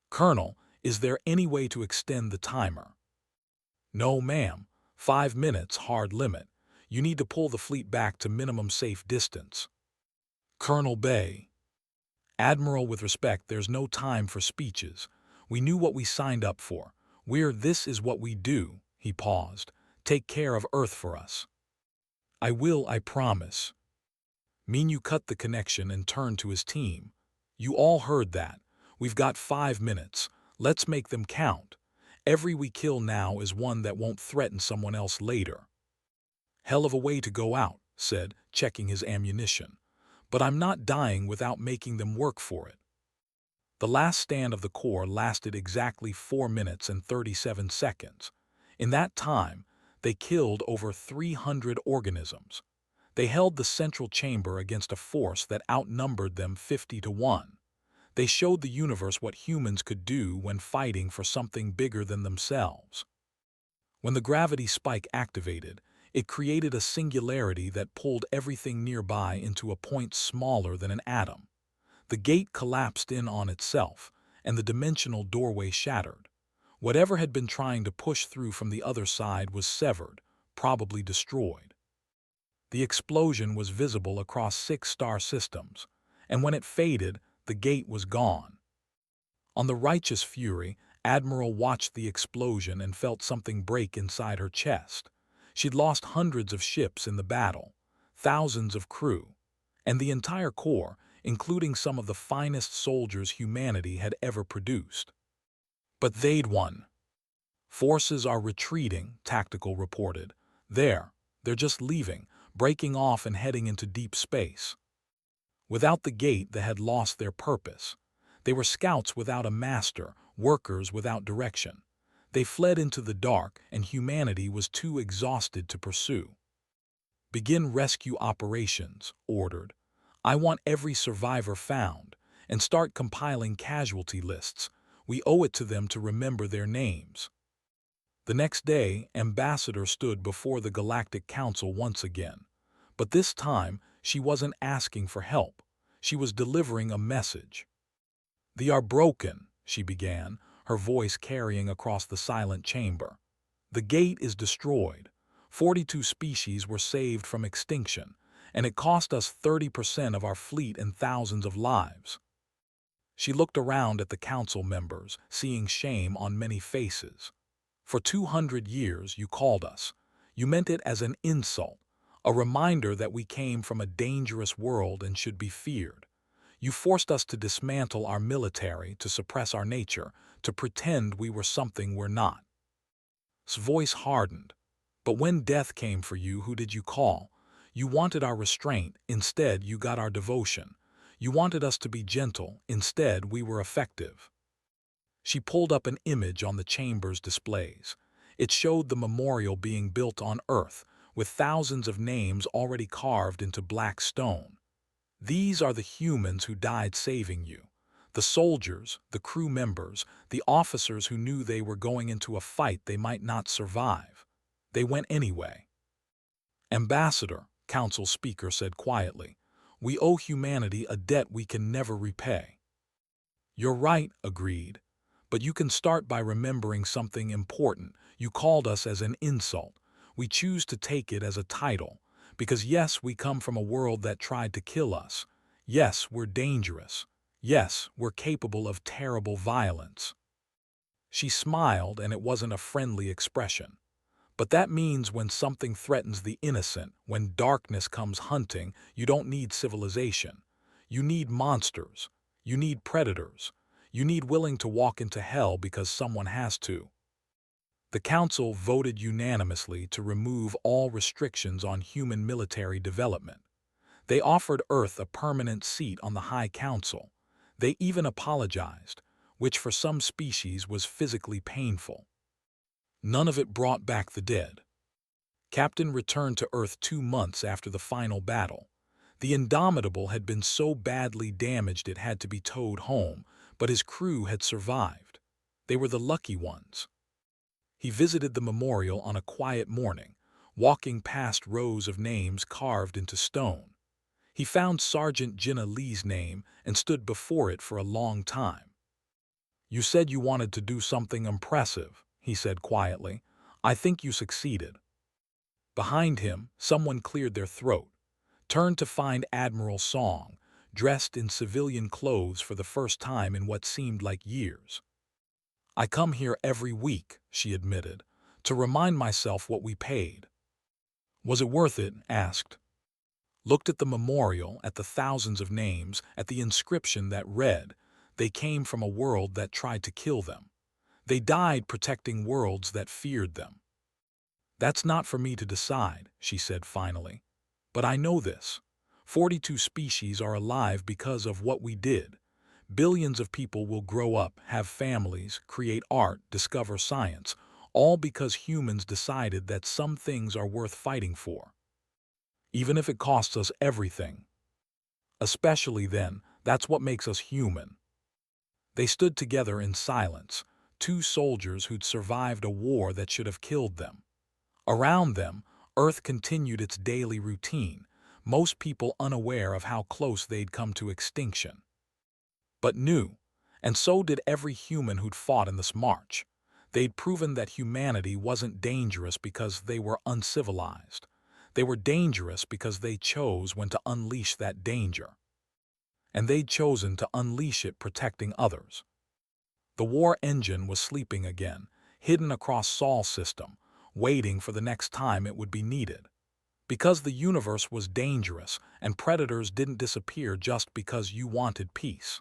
"Colonel, is there any way to extend the timer?" "No, ma'am. 5 minutes, hard limit. You need to pull the fleet back to minimum safe distance." "Colonel Bay." "Admiral, with respect, there's no time for speeches. We knew what we signed up for. This is what we do." He paused. "Take care of Earth for us." "I will, I promise." Minyu cut the connection and turned to his team. "You all heard that. We've got 5 minutes. Let's make them count. Every we kill now is one that won't threaten someone else later." "Hell of a way to go out," said, checking his ammunition. "But I'm not dying without making them work for it." The last stand of the Corps lasted exactly 4 minutes and 37 seconds. In that time, they killed over 300 organisms. They held the central chamber against a force that outnumbered them 50-1. They showed the universe what humans could do when fighting for something bigger than themselves. When the gravity spike activated, it created a singularity that pulled everything nearby into a point smaller than an atom. The gate collapsed in on itself, and the dimensional doorway shattered. Whatever had been trying to push through from the other side was severed, probably destroyed. The explosion was visible across 6 star systems, and when it faded, the gate was gone. On the righteous fury, Admiral watched the explosion and felt something break inside her chest. She'd lost hundreds of ships in the battle, thousands of crew, and the entire Corps, including some of the finest soldiers humanity had ever produced. But they'd won. "Forces are retreating," Tactical reported. They're just leaving, breaking off and heading into deep space." Without the gate, they had lost their purpose. They were scouts without a master, workers without direction. They fled into the dark, and humanity was too exhausted to pursue. "Begin rescue operations," ordered. "I want every survivor found, and start compiling casualty lists. We owe it to them to remember their names." The next day, Ambassador stood before the Galactic Council once again. But this time, she wasn't asking for help. She was delivering a message. "They are broken," she began, her voice carrying across the silent chamber. "The gate is destroyed. 42 species were saved from extinction, and it cost us 30% of our fleet and thousands of lives." She looked around at the council members, seeing shame on many faces. "For 200 years you called us. You meant it as an insult, a reminder that we came from a dangerous world and should be feared. You forced us to dismantle our military, to suppress our nature, to pretend we were something we're not." His voice hardened. "But when death came for you, who did you call? You wanted our restraint, instead you got our devotion. You wanted us to be gentle, instead we were effective." She pulled up an image on the chamber's displays. It showed the memorial being built on Earth, with thousands of names already carved into black stone. "These are the humans who died saving you. The soldiers, the crew members, the officers who knew they were going into a fight they might not survive. They went anyway." "Ambassador," Council Speaker said quietly, "we owe humanity a debt we can never repay." "You're right," agreed. "But you can start by remembering something important. You called us as an insult. We choose to take it as a title. Because yes, we come from a world that tried to kill us. Yes, we're dangerous. Yes, we're capable of terrible violence." She smiled, and it wasn't a friendly expression. "But that means when something threatens the innocent, when darkness comes hunting, you don't need civilization. You need monsters. You need predators. You need willing to walk into hell because someone has to." The Council voted unanimously to remove all restrictions on human military development. They offered Earth a permanent seat on the High Council. They even apologized, which for some species was physically painful. None of it brought back the dead. Captain returned to Earth 2 months after the final battle. The Indomitable had been so badly damaged it had to be towed home, but his crew had survived. They were the lucky ones. He visited the memorial on a quiet morning, walking past rows of names carved into stone. He found Sergeant Jinnah Lee's name and stood before it for a long time. "You said you wanted to do something impressive," he said quietly. "I think you succeeded." Behind him, someone cleared their throat, turned to find Admiral Song, dressed in civilian clothes for the first time in what seemed like years. "I come here every week," she admitted, "to remind myself what we paid." "Was it worth it?" asked. Looked at the memorial, at the thousands of names, at the inscription that read, "They came from a world that tried to kill them. They died protecting worlds that feared them." "That's not for me to decide," she said finally. "But I know this. 42 species are alive because of what we did. Billions of people will grow up, have families, create art, discover science, all because humans decided that some things are worth fighting for. Even if it costs us everything. Especially then, that's what makes us human." They stood together in silence, 2 soldiers who'd survived a war that should have killed them. Around them, Earth continued its daily routine, most people unaware of how close they'd come to extinction. But knew, and so did every human who'd fought in this march. They'd proven that humanity wasn't dangerous because they were uncivilized. They were dangerous because they chose when to unleash that danger. And they'd chosen to unleash it protecting others. The war engine was sleeping again, hidden across Sol's system, waiting for the next time it would be needed. Because the universe was dangerous and predators didn't disappear just because you wanted peace.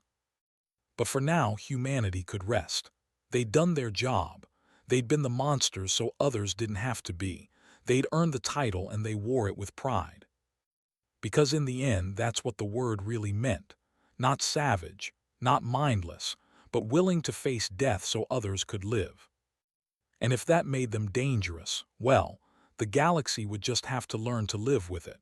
But for now, humanity could rest. They'd done their job. They'd been the monsters so others didn't have to be. They'd earned the title and they wore it with pride. Because in the end, that's what the word really meant. Not savage, not mindless, but willing to face death so others could live. And if that made them dangerous, well, the galaxy would just have to learn to live with it.